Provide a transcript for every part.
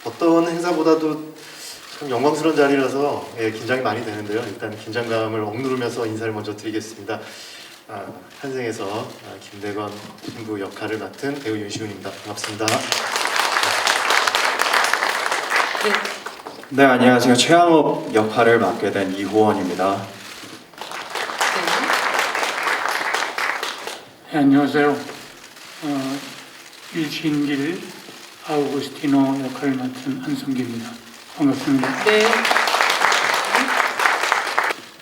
어떤 행사보다도 참 영광스러운 자리라서 긴장이 많이 되는데요. 일단 긴장감을 억누르면서 인사를 먼저 드리겠습니다. 한생에서 김대건 신부 역할을 맡은 배우 윤시훈입니다. 반갑습니다. 네, 안녕하세요. 최양업 역할을 맡게 된 이호원입니다. 네, 안녕하세요. 일신길 아우구스티노 역할을 맡은 한성기입니다. 반갑습니다.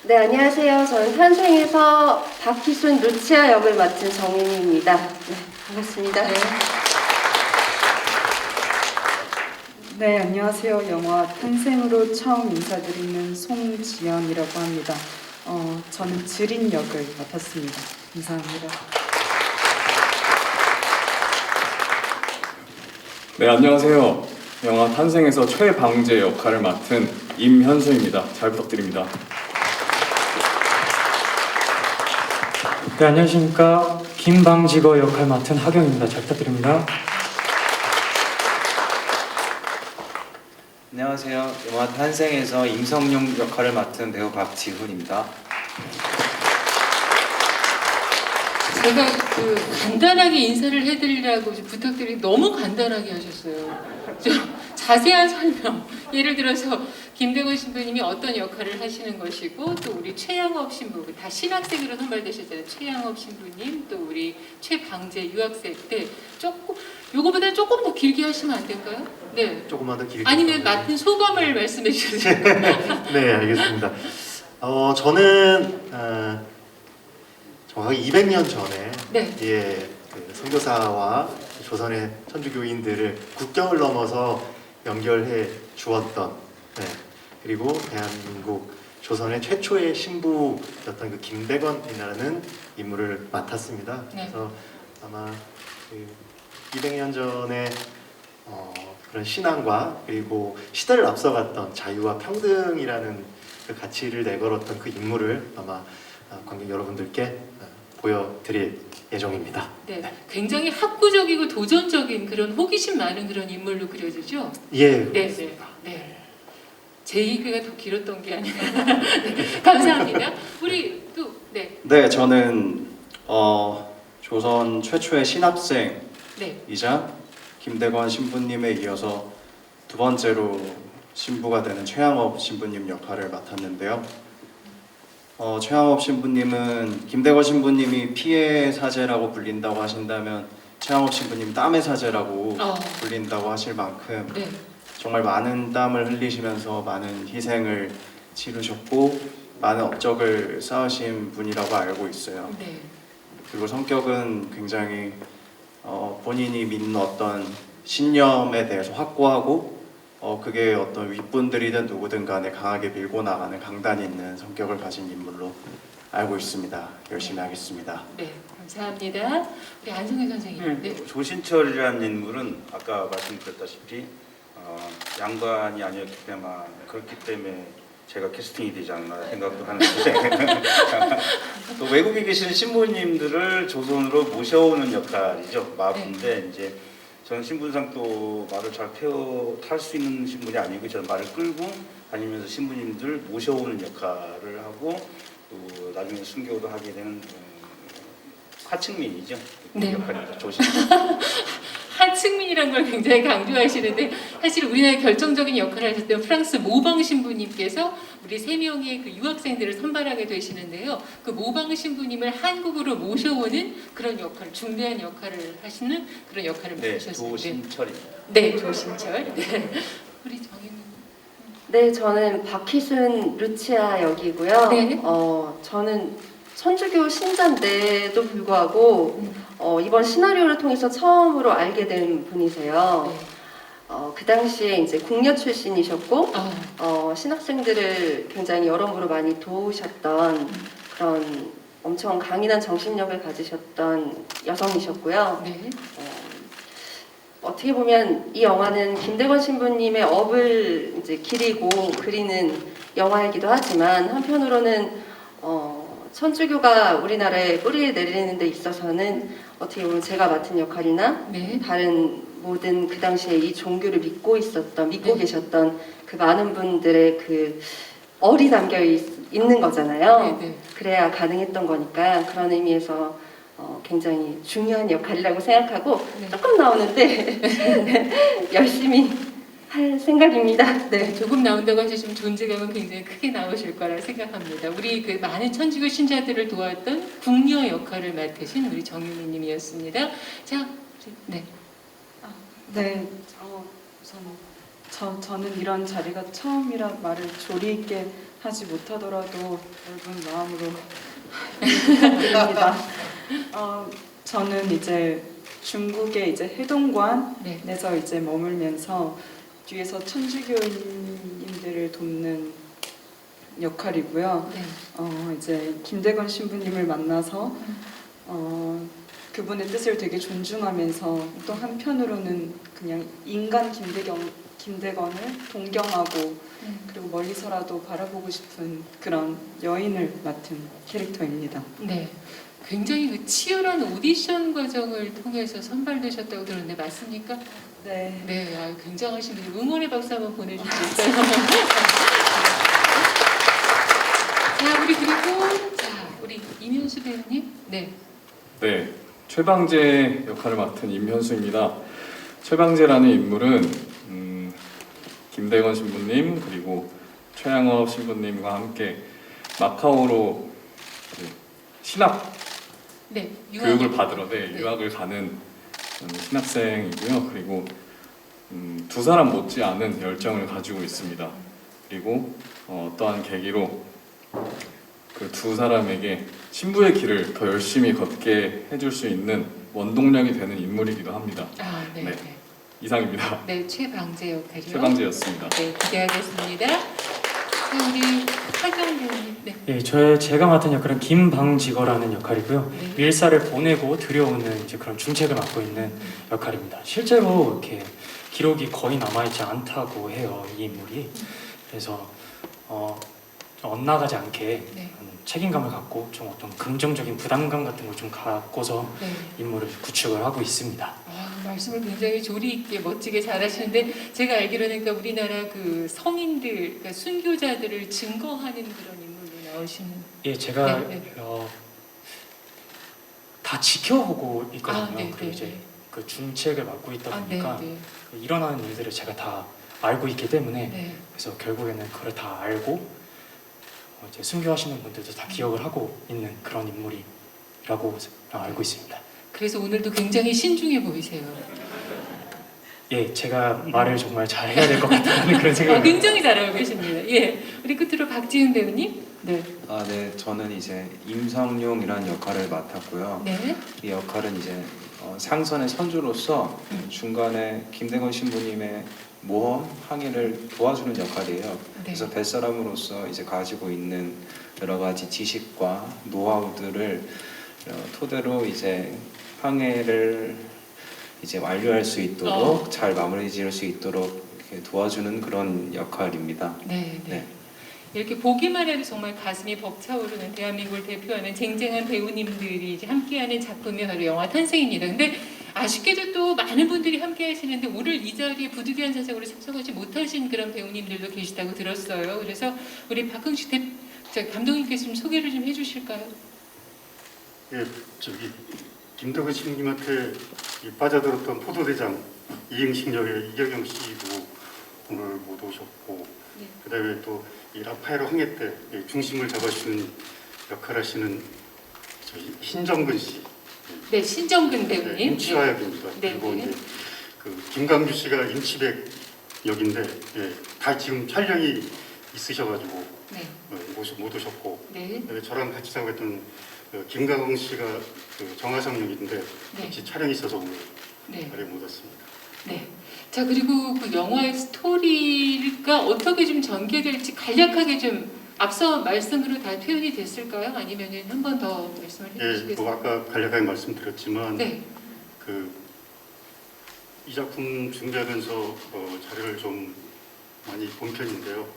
네, 안녕하세요. 저는 탄생에서 박희순 루치아 역을 맡은 정인희입니다. 네, 반갑습니다. 네, 안녕하세요. 영화 탄생으로 처음 인사드리는 송지연이라고 합니다. 저는 지린 역을 맡았습니다. 감사합니다. 네, 안녕하세요. 영화 탄생에서 최방재 역할을 맡은 임현수입니다. 잘 부탁드립니다. 네, 안녕하십니까. 김방직어 역할 맡은 하경입니다. 잘 부탁드립니다. 안녕하세요. 영화 탄생에서 임성용 역할을 맡은 배우 박지훈입니다. 제가 간단하게 인사를 해드리려고 좀 부탁드리기 너무 간단하게 하셨어요. 좀 자세한 설명. 예를 들어서 김대건 신부님이 어떤 역할을 하시는 것이고 또 우리 최양업 신부 다 신학생으로 선발되셨잖아요. 최양업 신부님 또 우리 최방재 유학생 때 조금 요거보다 조금 더 길게 하시면 안 될까요? 네. 조금만 더 길게. 아니면 맡은 소감을 말씀해 주셔도 될까요? 네, 알겠습니다. 저는 정확히 200년 전에 네. 그 선교사와 조선의 천주교인들을 국경을 넘어서 연결해 주었던 그리고 대한민국 조선의 최초의 신부였던 그 김대건이라는 인물을 맡았습니다. 네. 그래서 아마 200년 전에 그런 신앙과 그리고 시대를 앞서갔던 자유와 평등이라는 그 가치를 내걸었던 그 인물을 아마 관객 여러분들께 보여드릴 예정입니다. 네, 굉장히 학구적이고 도전적인 그런 호기심 많은 그런 인물로 그려지죠. 예. 네. 제 얘기가 더 길었던 게 아니라 네, 감사합니다. 우리 또 네, 저는 조선 최초의 신학생이자 네. 김대건 신부님에 이어서 두 번째로 신부가 되는 최양업 신부님 역할을 맡았는데요. 최양업 신부님은 김대건 신부님이 피의 사제라고 불린다고 하신다면 최양업 신부님 땀의 사제라고 불린다고 하실 만큼 네. 정말 많은 땀을 흘리시면서 많은 희생을 치르셨고 많은 업적을 쌓으신 분이라고 알고 있어요. 네. 그리고 성격은 굉장히 본인이 믿는 어떤 신념에 대해서 확고하고 그게 어떤 윗분들이든 누구든 간에 강하게 밀고 나가는 강단이 있는 성격을 가진 인물로 알고 있습니다. 열심히 하겠습니다. 네, 감사합니다. 우리 안성희 선생님. 네. 조신철이라는 인물은 아까 말씀드렸다시피 양반이 아니었기 때문에 그렇기 때문에 제가 캐스팅이 되지 않나 생각도 하는데 또 외국에 계신 신부님들을 조선으로 모셔오는 역할이죠. 마부인데 이제 저는 신분상 또 말을 잘 탈 수 있는 신분이 아니고 저는 말을 끌고 다니면서 신부님들 모셔오는 역할을 하고 또 나중에 순교도 하게 되는 하층민이죠. 네. 역할입니다. 조신. 하층민이라는 걸 굉장히 강조하시는데 사실 우리나라의 결정적인 역할을 하셨던 프랑스 모방 신부님께서 우리 세 명의 그 유학생들을 선발하게 되시는데요. 그 모방 신부님을 한국으로 모셔오는 그런 역할, 중대한 역할을 하시는 그런 역할을 맡으셨어요. 조신철입니다. 네, 조신철. 네. 우리 정혜님. 네, 저는 박희순 루치아 역이고요. 네. 저는 천주교 신자인데도 불구하고 이번 시나리오를 통해서 처음으로 알게 된 분이세요. 그 당시에 이제 궁녀 출신이셨고 신학생들을 굉장히 여러모로 많이 도우셨던 그런 엄청 강인한 정신력을 가지셨던 여성이셨고요. 네. 어떻게 보면 이 영화는 김대건 신부님의 업을 이제 기리고 그리는 영화이기도 하지만 한편으로는 천주교가 우리나라에 뿌리를 내리는 데 있어서는 어떻게 보면 제가 맡은 역할이나 네. 다른 모든 그 당시에 이 종교를 믿고 네. 계셨던 그 많은 분들의 그 얼이 담겨 있는 거잖아요. 네, 네. 그래야 가능했던 거니까 그런 의미에서 굉장히 중요한 역할이라고 생각하고 네. 조금 나오는데 열심히 할 생각입니다. 네. 조금 나온다고 하시지만 존재감은 굉장히 크게 나오실 거라 생각합니다. 우리 그 많은 천주교 신자들을 도왔던 궁녀 역할을 맡으신 우리 정유미님이었습니다. 자, 네. 네, 우선 저는 이런 자리가 처음이라 말을 조리 있게 하지 못하더라도 넓은 마음으로 부탁드립니다. 저는 이제 중국의 이제 해동관에서 이제 머물면서 뒤에서 천주교인들을 돕는 역할이고요. 네. 이제 김대건 신부님을 만나서 그분의 뜻을 되게 존중하면서 또 한편으로는 그냥 인간 김대건을 동경하고 그리고 멀리서라도 바라보고 싶은 그런 여인을 맡은 캐릭터입니다. 네. 굉장히 그 치열한 오디션 과정을 통해서 선발되셨다고 들었는데 맞습니까? 네. 네, 굉장하신 분이 응원의 박수 한번 보내주시겠어요? 자, 우리 임현수 배우님, 네, 네, 최방재 역할을 맡은 임현수입니다. 최방재라는 인물은 김대건 신부님 그리고 최양업 신부님과 함께 마카오로 신학 네, 교육을 받으러 네. 유학을 가는 신학생이고요. 그리고 두 사람 못지않은 열정을 가지고 있습니다. 그리고 어떠한 계기로 그 두 사람에게 신부의 길을 더 열심히 걷게 해줄 수 있는 원동력이 되는 인물이기도 합니다. 네, 네. 네. 이상입니다. 네, 최방재 역할이요. 최방재였습니다. 네, 기대하겠습니다. 자, 우리 하경 배우님, 네. 예, 제가 맡은 역할은 김방직어라는 역할이고요. 네. 밀사를 보내고 들여오는 이제 그런 중책을 맡고 있는 역할입니다. 실제로 이렇게 기록이 거의 남아있지 않다고 해요, 이 인물이. 그래서 엇나가지 않게 네. 책임감을 갖고 좀 어떤 긍정적인 부담감 같은 걸 좀 갖고서 네. 인물을 구축을 하고 있습니다. 말씀을 굉장히 조리 있게 멋지게 잘하시는데 제가 알기로는 그러니까 우리나라 그 성인들, 그러니까 순교자들을 증거하는 그런 인물로 나오시는. 예, 제가 네, 네. 다 지켜보고 있거든요. 네, 그리고 네, 이제 네. 그 중책을 맡고 있다 보니까 네, 네. 일어나는 일들을 제가 다 알고 있기 때문에 네. 그래서 결국에는 그걸 다 알고 이제 순교하시는 분들도 다 기억을 하고 있는 그런 인물이라고 알고 있습니다. 그래서 오늘도 굉장히 신중해 보이세요. 예, 제가 말을 정말 잘 해야 될 것 같다는 그런 생각이 굉장히 잘하고 계십니다. 예, 우리 끝으로 박지은 배우님. 네. 네, 저는 이제 임성룡이라는 역할을 맡았고요. 네. 이 역할은 이제 상선의 선주로서 중간에 김대건 신부님의 모험 항해를 도와주는 역할이에요. 네. 그래서 뱃사람으로서 이제 가지고 있는 여러 가지 지식과 노하우들을 토대로 이제 항해를 이제 완료할 수 있도록 잘 마무리 지을 수 있도록 이렇게 도와주는 그런 역할입니다. 네, 네. 네. 이렇게 보기만 해도 정말 가슴이 벅차오르는 대한민국을 대표하는 쟁쟁한 배우님들이 이제 함께하는 작품이 바로 영화 탄생입니다. 근데 아쉽게도 또 많은 분들이 함께 하시는데 오늘 이 자리에 부득이한 사정으로 참석하지 못하신 그런 배우님들도 계시다고 들었어요. 그래서 우리 박흥식 감독님께서 좀 소개를 좀 해주실까요? 예, 김대건 신부님한테 빠져들었던 포도대장 이행식 역의 이경영 씨도 오늘 못 오셨고, 네. 그다음에 또 이 라파엘 황해 때 중심을 잡아주는 역할하시는 신정근 씨, 네, 신정근 배우님. 임치화 역입니다. 네. 그리고 이제 그 김강규 씨가 임치백 역인데, 다 지금 촬영이 있으셔가지고 네. 못 오셨고, 네. 그다음에 저랑 같이 작업했던 김가공 씨가 정하성 역인데 같이 촬영이 있어서 오늘 자리에 못 왔습니다. 네. 자, 그리고 그 영화의 스토리가 어떻게 좀 전개될지 간략하게 좀 앞서 말씀으로 다 표현이 됐을까요? 아니면 한 번 더 말씀을 해주시겠어요? 아까 간략하게 말씀드렸지만, 네. 이 작품 준비하면서 자료를 좀 많이 본 편인데요.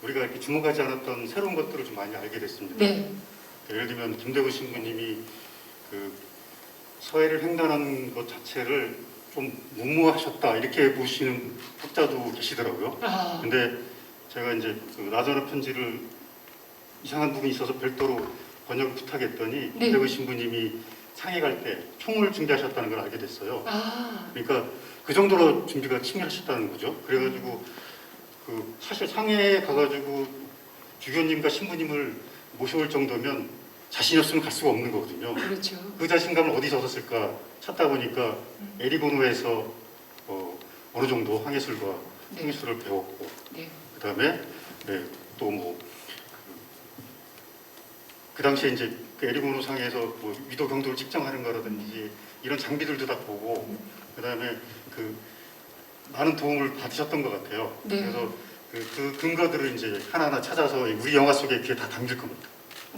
우리가 이렇게 주목하지 않았던 새로운 것들을 좀 많이 알게 됐습니다. 네. 예를 들면 김대건 신부님이 서해를 횡단하는 것 자체를 좀 무모하셨다 이렇게 보시는 학자도 계시더라고요. 아, 근데 제가 이제 그 나전화 편지를 이상한 부분이 있어서 별도로 번역을 부탁했더니 네. 김대건 신부님이 상해 갈 때 총을 준비하셨다는 걸 알게 됐어요. 아, 그러니까 그 정도로 준비가 치밀하셨다는 거죠. 그래가지고 그 사실 상해에 가가지고 주교님과 신부님을 모셔올 정도면 자신이 없으면 갈 수가 없는 거거든요. 그렇죠. 그 자신감을 어디서 얻었을까 찾다 보니까 에리고노에서 어느 정도 항해술과 네. 항해술을 배웠고 네. 그다음에 네, 또 뭐 그 당시에 이제 그 에리고노 상에서 뭐 위도 경도를 측정하는 거라든지 이런 장비들도 다 보고 그다음에 그 많은 도움을 받으셨던 것 같아요. 네. 그래서 그 근거들을 이제 하나하나 찾아서 우리 영화 속에 이렇게 다 담길 겁니다.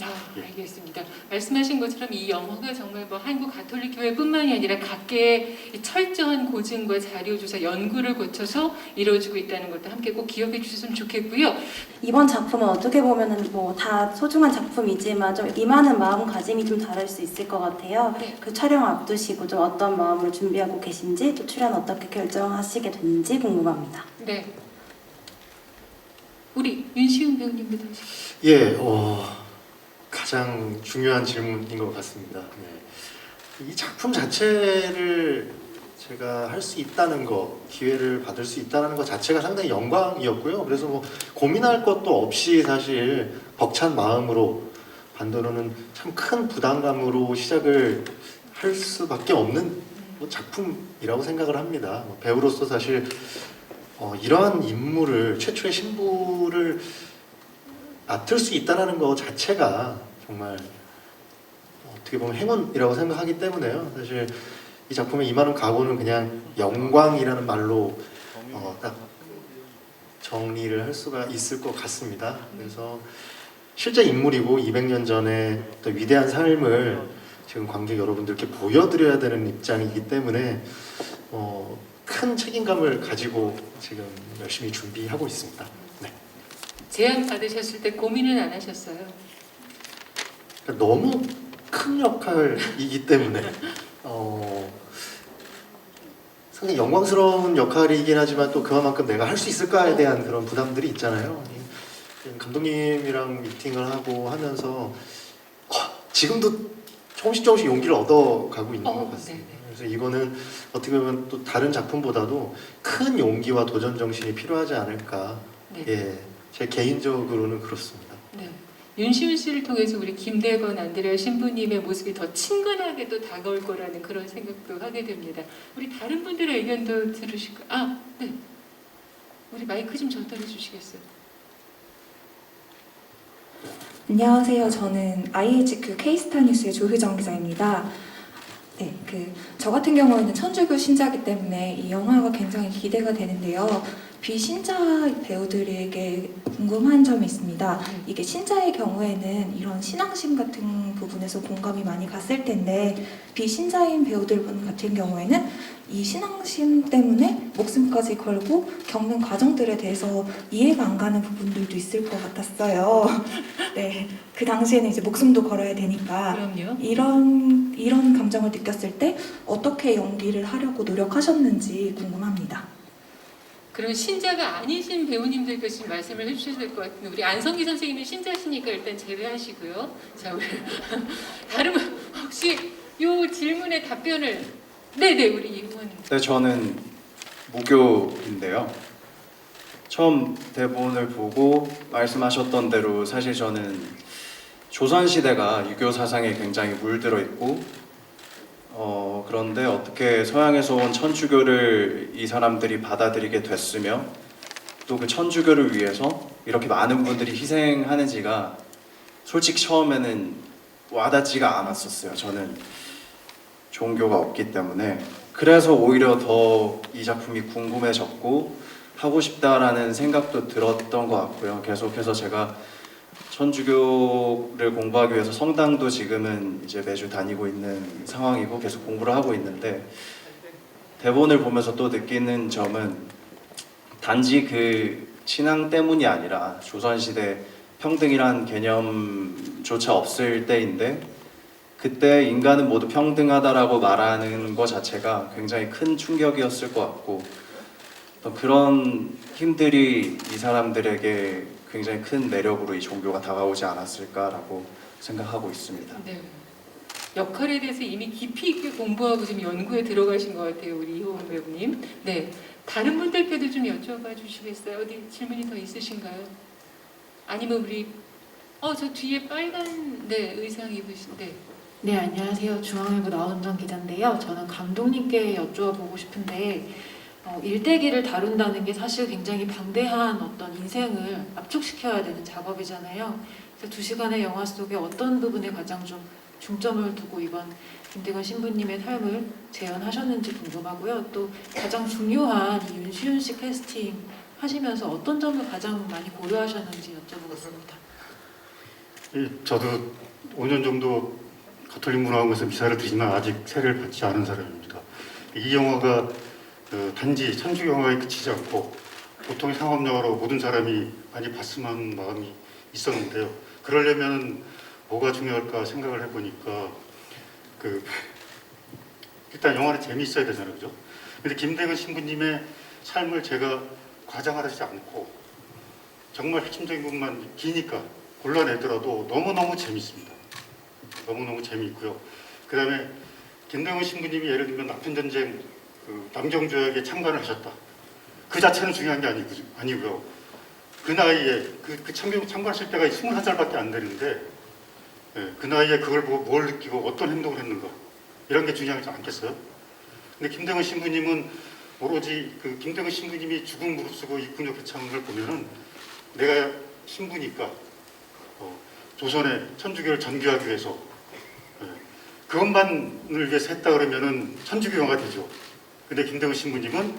아, 알겠습니다. 말씀하신 것처럼 이 영화가 정말 뭐 한국 가톨릭 교회뿐만이 아니라 각계의 이 철저한 고증과 자료 조사, 연구를 거쳐서 이루어지고 있다는 것도 함께 꼭 기억해 주셨으면 좋겠고요. 이번 작품은 어떻게 보면은 뭐 다 소중한 작품이지만 좀 임하는 마음가짐이 좀 다를 수 있을 것 같아요. 네. 그 촬영 앞두시고 좀 어떤 마음으로 준비하고 계신지 또 출연 어떻게 결정하시게 됐는지 궁금합니다. 네. 우리 윤시훈 배우님도 하시죠. 예, 가장 중요한 질문인 것 같습니다. 네. 이 작품 자체를 제가 할 수 있다는 거, 기회를 받을 수 있다는 것 자체가 상당히 영광이었고요. 그래서 뭐 고민할 것도 없이 사실 벅찬 마음으로 반대로는 참 큰 부담감으로 시작을 할 수밖에 없는 뭐 작품이라고 생각을 합니다. 배우로서 사실 이러한 임무를 최초의 신부를 맡을 수 있다는 것 자체가 정말 어떻게 보면 행운이라고 생각하기 때문에요. 사실 이 작품에 임하는 각오는 그냥 영광이라는 말로 딱 정리를 할 수가 있을 것 같습니다. 그래서 실제 인물이고 200년 전에 또 위대한 삶을 지금 관객 여러분들께 보여드려야 되는 입장이기 때문에 큰 책임감을 가지고 지금 열심히 준비하고 있습니다. 네. 제안 받으셨을 때 고민은 안 하셨어요? 그러니까 너무 큰 역할이기 때문에 상당히 영광스러운 역할이긴 하지만 또 그만큼 내가 할 수 있을까에 대한 그런 부담들이 있잖아요. 감독님이랑 미팅을 하고 하면서 지금도 조금씩 용기를 얻어가고 있는 것 같습니다. 네네. 그래서 이거는 어떻게 보면 또 다른 작품보다도 큰 용기와 도전 정신이 필요하지 않을까. 네. 예, 제 개인적으로는 그렇습니다. 네. 윤시훈 씨를 통해서 우리 김대건 안드레아 신부님의 모습이 더 친근하게 또 다가올 거라는 그런 생각도 하게 됩니다. 우리 다른 분들의 의견도 들으실까요? 아, 네. 우리 마이크 좀 전달해 주시겠어요? 안녕하세요. 저는 IHQ K스타 뉴스의 조효정 기자입니다. 네, 저 같은 경우에는 천주교 신자이기 때문에 이 영화가 굉장히 기대가 되는데요. 비신자 배우들에게 궁금한 점이 있습니다. 이게 신자의 경우에는 이런 신앙심 같은 부분에서 공감이 많이 갔을 텐데 비신자인 배우들 같은 경우에는 이 신앙심 때문에 목숨까지 걸고 겪는 과정들에 대해서 이해가 안 가는 부분들도 있을 것 같았어요. 네, 그 당시에는 이제 목숨도 걸어야 되니까 그럼요. 이런 감정을 느꼈을 때 어떻게 연기를 하려고 노력하셨는지 궁금합니다. 그럼 신자가 아니신 배우님들께 지금 말씀을 해주셔야 될 것 같은데 우리 안성기 선생님은 신자시니까 일단 제외하시고요. 자, 우리 다른 분 혹시 이 질문에 답변을 네네 우리 이 의원님. 네, 저는 무교인데요. 처음 대본을 보고 말씀하셨던 대로 사실 저는 조선시대가 유교 사상에 굉장히 물들어 있고 그런데 어떻게 서양에서 온 천주교를 이 사람들이 받아들이게 됐으며 또 그 천주교를 위해서 이렇게 많은 분들이 희생하는지가 솔직히 처음에는 와닿지가 않았었어요. 저는 종교가 없기 때문에. 그래서 오히려 더 이 작품이 궁금해졌고 하고 싶다라는 생각도 들었던 것 같고요. 계속해서 제가 천주교를 공부하기 위해서 성당도 지금은 이제 매주 다니고 있는 상황이고 계속 공부를 하고 있는데 대본을 보면서 또 느끼는 점은 단지 그 신앙 때문이 아니라 조선시대 평등이란 개념조차 없을 때인데 그때 인간은 모두 평등하다라고 말하는 것 자체가 굉장히 큰 충격이었을 것 같고 또 그런 힘들이 이 사람들에게 굉장히 큰 매력으로 이 종교가 다가오지 않았을까라고 생각하고 있습니다. 네. 역할에 대해서 이미 깊이 있게 공부하고 지금 연구에 들어가신 것 같아요, 우리 이호은 배우님. 네. 다른 분들께도 좀 여쭤봐 주시겠어요? 어디 질문이 더 있으신가요? 아니면 우리 저 뒤에 빨간 의상 입으신데. 네, 안녕하세요. 중앙일보 나원정 기자인데요. 저는 감독님께 여쭈어보고 싶은데 일대기를 다룬다는 게 사실 굉장히 방대한 어떤 인생을 압축시켜야 되는 작업이잖아요. 그래서 2시간의 영화 속에 어떤 부분에 가장 좀 중점을 두고 이번 김대건 신부님의 삶을 재현하셨는지 궁금하고요. 또 가장 중요한 이 윤시윤 씨 캐스팅 하시면서 어떤 점을 가장 많이 고려하셨는지 여쭤보겠습니다. 저도 5년 정도 가톨릭 문화학원에서 미사를 드리지만 아직 세례를 받지 않은 사람입니다. 이 영화가 단지 천주교 영화에 그치지 않고 보통의 상업영화로 모든 사람이 많이 봤으면 하는 마음이 있었는데요. 그러려면 뭐가 중요할까 생각을 해보니까 일단 영화는 재미있어야 되잖아요, 그죠? 근데 김대건 신부님의 삶을 제가 과장하지 않고 정말 핵심적인 부분만 기니까 골라내더라도 너무너무 재밌습니다. 너무너무 재미있고요. 그 다음에 김대건 신부님이 예를 들면 아편전쟁 남정조약에 참관을 하셨다. 그 자체는 중요한 게 아니고요. 그 나이에 참관하실 때가 21살밖에 안 되는데 그 나이에 그걸 보고 뭘 느끼고 어떤 행동을 했는가 이런 게 중요하지 않겠어요? 근데 김대건 신부님은 오로지 김대건 신부님이 죽음 무릅쓰고 입군역 개창을 보면은 내가 신부니까 조선의 천주교를 전교하기 위해서 그것만을 위해서 했다 그러면은 천주교 영화가 되죠. 근데 김대건 신부님은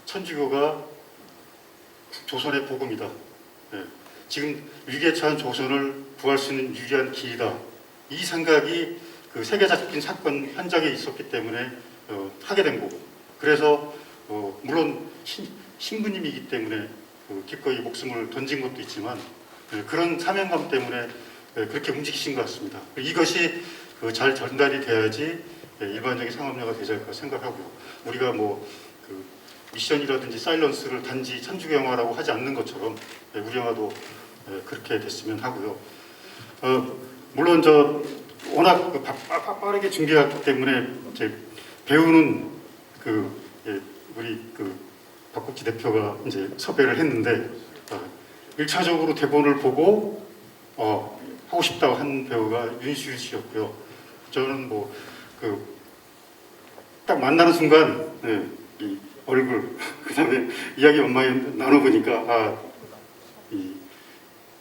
천주교가 조선의 복음이다. 지금 위기에 처한 조선을 구할 수 있는 유리한 길이다. 이 생각이 세계사적인 사건 현장에 있었기 때문에 하게 된 거고. 그래서 물론 신부님이기 때문에 기꺼이 목숨을 던진 것도 있지만 그런 사명감 때문에 그렇게 움직이신 것 같습니다. 이것이 잘 전달이 돼야지 일반적인 상업영화가 되지 않을까 생각하고요. 우리가 미션이라든지 사일런스를 단지 천주교 영화라고 하지 않는 것처럼 우리 영화도 그렇게 됐으면 하고요. 물론 워낙 빠르게 준비했기 때문에 이제 배우는 우리 박국지 대표가 이제 섭외를 했는데 1차적으로 대본을 보고 하고 싶다고 한 배우가 윤시윤 씨였고요. 저는 딱 만나는 순간 이 얼굴 그다음에 이야기 많이 나눠보니까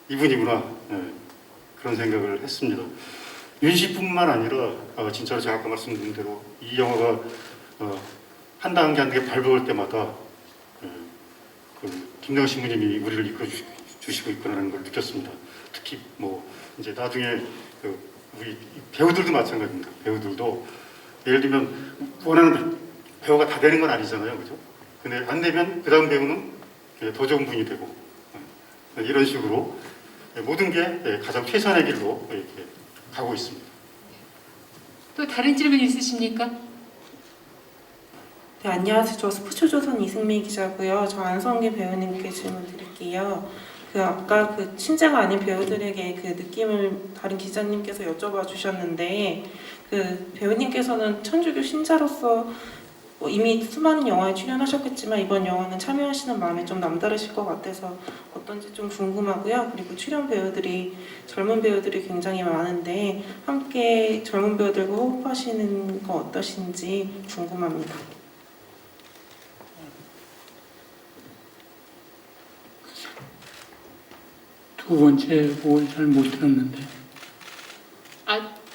이분이구나 그런 생각을 했습니다. 윤 씨뿐만 아니라 진짜로 제가 아까 말씀드린 대로 이 영화가 한 단계 한 단계 밟아올 때마다 김대건 신부님이 우리를 이끌어 주시고 있구나라는 걸 느꼈습니다. 특히 이제 나중에 우리 배우들도 마찬가지입니다. 배우들도 예를 들면 원하는 배우가 다 되는 건 아니잖아요, 그죠? 근데 안 되면 그 다음 배우는 더 좋은 분이 되고 이런 식으로 모든 게 가장 최선의 길로 이렇게 가고 있습니다. 또 다른 질문 있으십니까? 네, 안녕하세요. 저 스포츠조선 이승미 기자고요. 저 안성기 배우님께 질문 드릴게요. 아까 신자가 아닌 배우들에게 느낌을 다른 기자님께서 여쭤봐 주셨는데 배우님께서는 천주교 신자로서 이미 수많은 영화에 출연하셨겠지만 이번 영화는 참여하시는 마음이 좀 남다르실 것 같아서 어떤지 좀 궁금하고요. 그리고 출연 배우들이 젊은 배우들이 굉장히 많은데 함께 젊은 배우들과 호흡하시는 거 어떠신지 궁금합니다. 두 번째 보고 잘 못 들었는데.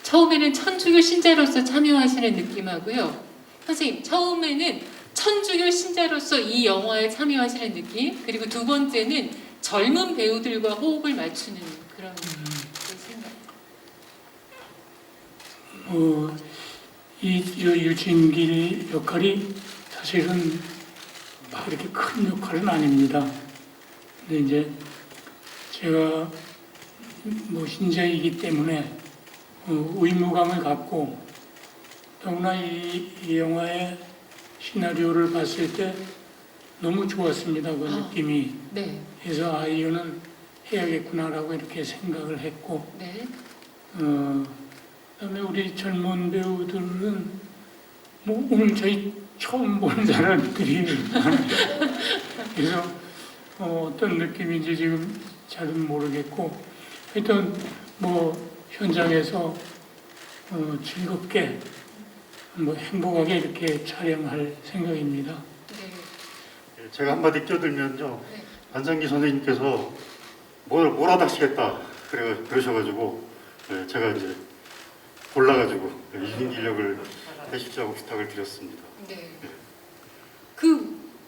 처음에는 천주교 신자로서 참여하시는 느낌하고요. 선생님, 처음에는 천주교 신자로서 이 영화에 참여하시는 느낌, 그리고 두 번째는 젊은 배우들과 호흡을 맞추는 그런 생각. 이 유진길 역할이 사실은 막 이렇게 큰 역할은 아닙니다. 근데 이제 제가 신자이기 때문에 의무감을 갖고 더구나 이 영화의 시나리오를 봤을 때 너무 좋았습니다. 그 느낌이. 네. 그래서 이거는 해야겠구나라고 이렇게 생각을 했고 네. 그다음에 우리 젊은 배우들은 뭐 오늘 저희 처음 본 사람들이 그래서 어떤 느낌인지 지금 잘은 모르겠고 하여튼 뭐 현장에서 즐겁게 뭐 행복하게 이렇게 촬영할 생각입니다. 예, 제가 한마디 끼어들면요. 안상기 선생님께서 뭘 하다시겠다 그러셔가지고 예, 제가 이제 골라가지고 이인력을 해주자고 부탁을 드렸습니다. 네.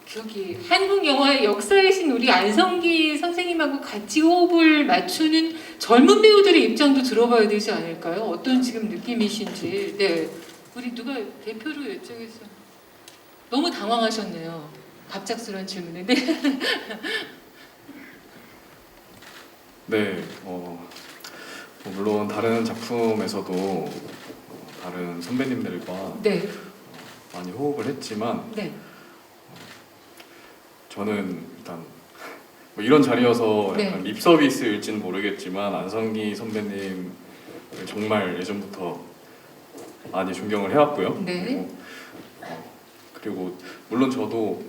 저기 한국 영화의 역사이신 우리 안성기 선생님하고 같이 호흡을 맞추는 젊은 배우들의 입장도 들어봐야 되지 않을까요? 어떤 지금 느낌이신지. 네. 우리 누가 대표로 여쭤겠어요? 너무 당황하셨네요. 갑작스러운 질문에. 네. 네, 물론 다른 작품에서도 다른 선배님들과 네. 많이 호흡을 했지만 네. 저는 일단 뭐 이런 자리여서 네. 약간 립 서비스일지는 모르겠지만 안성기 선배님 정말 예전부터 많이 존경을 해왔고요. 네. 그리고 물론 저도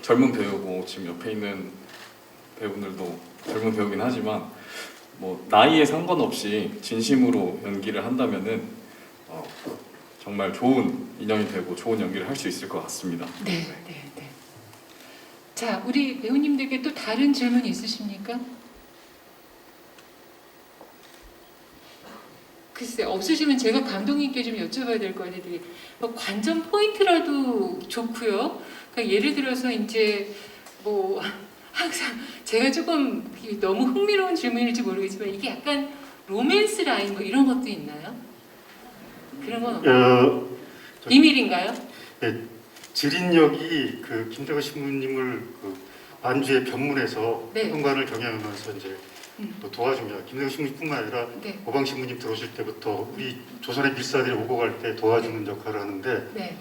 젊은 배우고 지금 옆에 있는 배우들도 젊은 배우긴 하지만 뭐 나이에 상관없이 진심으로 연기를 한다면은 정말 좋은 인연이 되고 좋은 연기를 할 수 있을 것 같습니다. 네, 네, 네. 자, 우리 배우님들께 또 다른 질문 있으십니까? 글쎄, 없으시면 제가 감독님께 좀 여쭤봐야 될 것 같은데 뭐 관전 포인트라도 좋고요. 그러니까 예를 들어서 이제 뭐 항상 제가 조금 너무 흥미로운 질문일지 모르겠지만 이게 약간 로맨스 라인 뭐 이런 것도 있나요? 그런 건 없나요? 비밀인가요? 네, 지린역이 그 김대건 신부님을 그 만주의 변문에서 네. 현관을 경영하면서 이제 또 도와줍니다. 김대건 신부님뿐만 아니라 네. 오방 신부님 들어오실 때부터 우리 조선의 밀사들이 오고 갈 때 도와주는 역할을 하는데 네.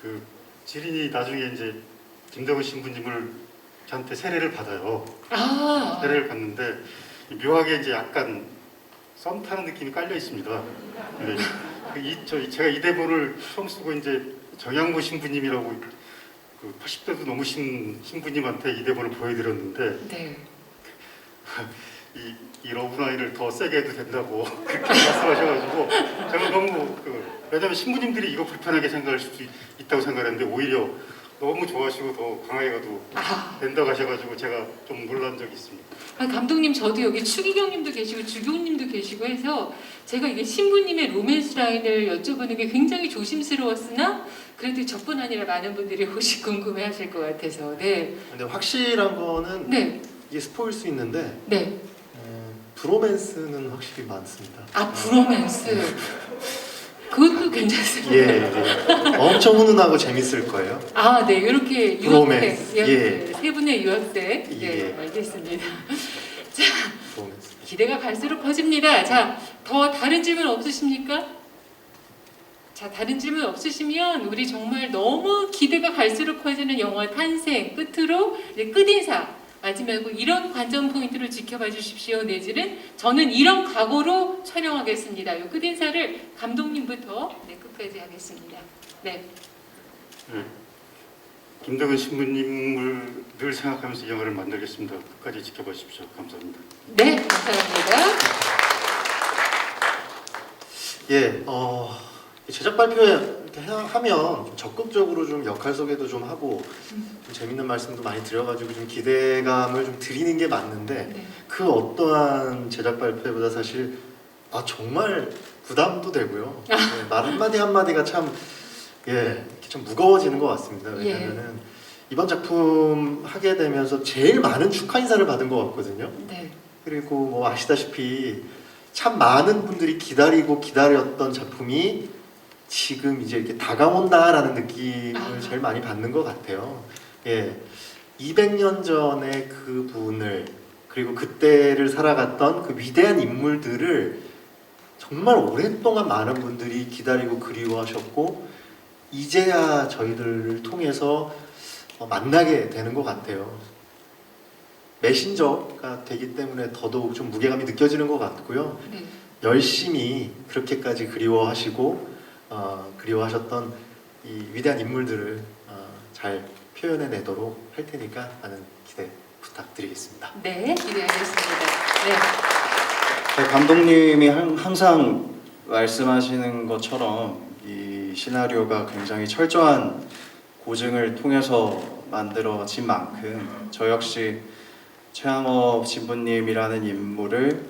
그 지린이 나중에 이제 김대건 신부님을 저한테 세례를 받아요. 아. 세례를 받는데 묘하게 이제 약간 썸 타는 느낌이 깔려 있습니다. 네. 제가 이 대본을 처음 쓰고 이제 정양보 신부님이라고 그 80대도 넘으신 신부님한테 이 대본을 보여드렸는데 네. 이 러브라인을 더 세게 해도 된다고 그렇게 말씀하셔가지고 제가 너무 왜냐면 신부님들이 이거 불편하게 생각할 수도 있다고 생각했는데 오히려 너무 좋아하시고 더 강하게 가도 된다고 하셔가지고 제가 좀 놀란 적이 있습니다. 감독님 저도 여기 추기경님도 계시고 주교님도 계시고 해서 제가 이게 신부님의 로맨스 라인을 여쭤보는 게 굉장히 조심스러웠으나 그래도 저뿐 아니라 많은 분들이 혹시 궁금해하실 것 같아서 네. 근데 확실한 거는 네. 이게 스포일 수 있는데 네. 브로맨스는 확실히 많습니다. 아 브로맨스. 그것도 괜찮습니다. 예. 엄청 훈훈하고 재밌을 거예요. 아, 네, 이렇게 브로맨스. 유학생, 세 분의 유학생, 네, 예. 알겠습니다. 자, 브로맨스. 기대가 갈수록 커집니다. 자, 더 다른 질문 없으십니까? 자, 다른 질문 없으시면 우리 정말 너무 기대가 갈수록 커지는 영화 탄생 끝으로 이제 끝인사. 마지막으로 이런 관전 포인트를 지켜봐 주십시오. 내지는 저는 이런 각오로 촬영하겠습니다. 이 끝인사를 감독님부터 네, 끝까지 하겠습니다. 네. 네. 김대건 신부님을 늘 생각하면서 이 영화를 만들겠습니다. 끝까지 지켜봐 주십시오. 감사합니다. 네, 감사합니다. 예, 제작 발표회 이렇게 하면 좀 적극적으로 좀 역할 소개도 좀 하고 좀 재밌는 말씀도 많이 드려가지고 좀 기대감을 좀 드리는 게 맞는데 네. 그 어떠한 제작 발표보다 사실 정말 부담도 되고요. 네, 말 한마디 한마디가 참 좀 무거워지는 것 같습니다. 왜냐면은 이번 작품 하게 되면서 제일 많은 축하 인사를 받은 것 같거든요. 네. 그리고 뭐 아시다시피 참 많은 분들이 기다렸던 작품이 지금 이제 이렇게 다가온다라는 느낌을 제일 많이 받는 것 같아요. 예, 200년 전의 그 분을 그리고 그때를 살아갔던 그 위대한 인물들을 정말 오랫동안 많은 분들이 기다리고 그리워하셨고 이제야 저희들을 통해서 만나게 되는 것 같아요. 메신저가 되기 때문에 더더욱 좀 무게감이 느껴지는 것 같고요. 네. 열심히 그렇게까지 그리워하시고 그리워하셨던 이 위대한 인물들을 잘 표현해내도록 할 테니까 많은 기대 부탁드리겠습니다. 네, 기대하겠습니다. 네. 감독님이 항상 말씀하시는 것처럼 이 시나리오가 굉장히 철저한 고증을 통해서 만들어진 만큼 저 역시 최양업 신부님이라는 인물을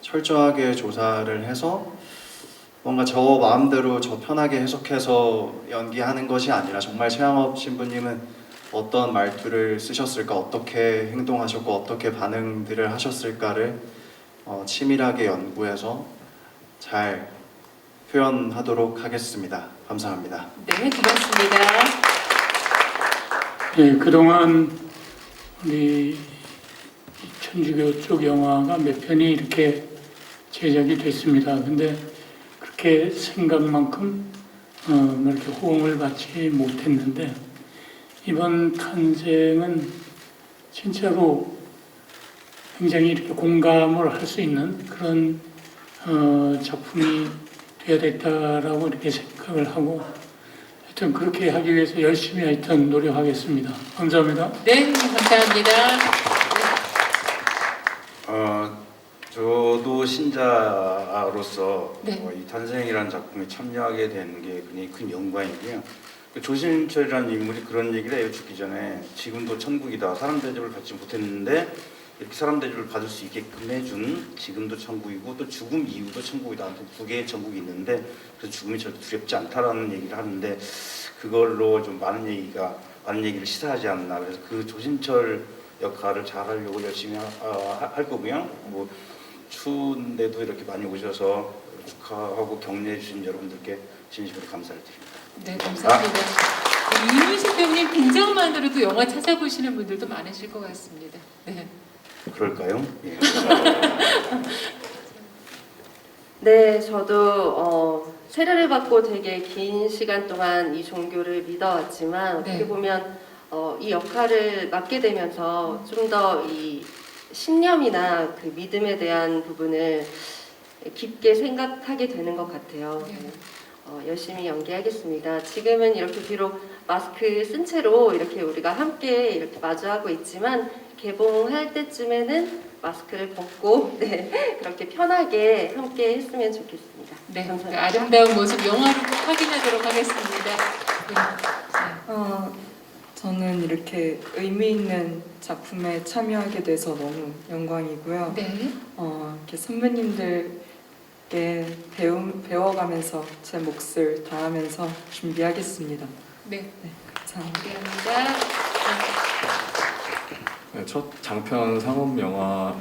철저하게 조사를 해서 뭔가 저 마음대로 저 편하게 해석해서 연기하는 것이 아니라 정말 최양업 신부님은 어떤 말투를 쓰셨을까, 어떻게 행동하셨고 어떻게 반응들을 하셨을까를 치밀하게 연구해서 잘 표현하도록 하겠습니다. 감사합니다. 네, 고맙습니다. 예, 그동안 우리 천주교 쪽 영화가 몇 편이 이렇게 제작이 됐습니다. 근데 그렇게 생각만큼 이렇게 호응을 받지 못했는데 이번 탄생은 진짜로 굉장히 이렇게 공감을 할 수 있는 그런 작품이 되어야 됐다라고 이렇게 생각을 하고 하여튼 그렇게 하기 위해서 열심히 하여튼 노력하겠습니다. 감사합니다. 네, 감사합니다. 저도 신자로서 네. 이 탄생이라는 작품에 참여하게 되는 게 굉장히 큰 영광이고요. 조신철이라는 인물이 그런 얘기를 해요. 죽기 전에 지금도 천국이다. 사람 대접을 받지 못했는데 이렇게 사람 대접을 받을 수 있게끔 해준 지금도 천국이고 또 죽음 이후도 천국이다. 두 개의 천국이 있는데 그래서 죽음이 절대 두렵지 않다라는 얘기를 하는데 그걸로 좀 많은 얘기를 시사하지 않나. 그래서 그 조신철 역할을 잘하려고 열심히 할 거고요. 뭐 추운데도 이렇게 많이 오셔서 축하하고 격려해 주신 여러분들께 진심으로 감사를 드립니다. 네, 감사합니다. 이문식 배우님 등장만으로도 영화 찾아보시는 분들도 많으실 것 같습니다. 네. 그럴까요? 예. 네, 저도 세례를 받고 되게 긴 시간 동안 이 종교를 믿어왔지만 어떻게 네. 보면 이 역할을 맡게 되면서 좀 더 이 신념이나 그 믿음에 대한 부분을 깊게 생각하게 되는 것 같아요. 네. 열심히 연기하겠습니다. 지금은 이렇게 비록 마스크 쓴 채로 이렇게 우리가 함께 이렇게 마주하고 있지만 개봉할 때쯤에는 마스크를 벗고 네, 그렇게 편하게 함께 했으면 좋겠습니다. 네, 그 감사합니다. 아름다운 모습 영화로 꼭 확인하도록 하겠습니다. 네. 저는 이렇게 의미 있는 작품에 참여하게 돼서 너무 영광이고요. 네. 이렇게 선배님들께 배워가면서 제 몫을 다하면서 준비하겠습니다. 네. 감사합니다. 감사합니다. 네, 첫 장편 상업 영화에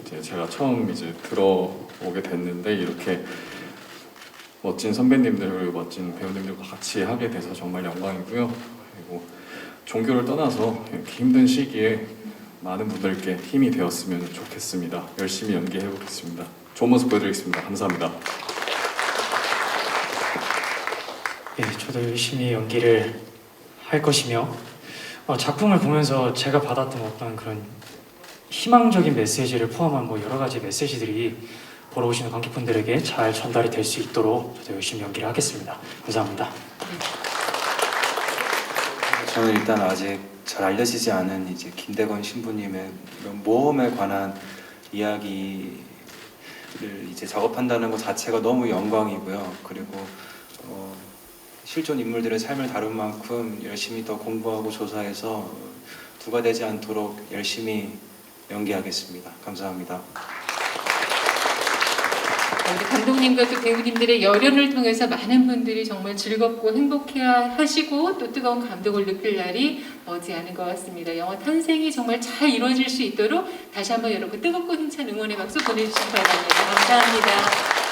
이제 제가 처음 이제 들어오게 됐는데 이렇게 멋진 선배님들 그리고 멋진 배우님들과 같이 하게 돼서 정말 영광이고요. 그리고 종교를 떠나서 이렇게 힘든 시기에 많은 분들께 힘이 되었으면 좋겠습니다. 열심히 연기해 보겠습니다. 좋은 모습 보여드리겠습니다. 감사합니다. 예, 저도 열심히 연기를 할 것이며 작품을 보면서 제가 받았던 어떤 그런 희망적인 메시지를 포함한 여러 가지 메시지들이 보러 오시는 관객분들에게 잘 전달이 될 수 있도록 저도 열심히 연기를 하겠습니다. 감사합니다. 저는 일단 아직 잘 알려지지 않은 이제 김대건 신부님의 이런 모험에 관한 이야기를 이제 작업한다는 것 자체가 너무 영광이고요. 그리고 실존 인물들의 삶을 다룬 만큼 열심히 더 공부하고 조사해서 두가 되지 않도록 열심히 연기하겠습니다. 감사합니다. 우리 감독님과 또 배우님들의 열연을 통해서 많은 분들이 정말 즐겁고 행복해 하시고 또 뜨거운 감동을 느낄 날이 머지않은 것 같습니다. 영화 탄생이 정말 잘 이루어질 수 있도록 다시 한번 여러분 뜨겁고 힘찬 응원의 박수 보내주시기 바랍니다. 감사합니다.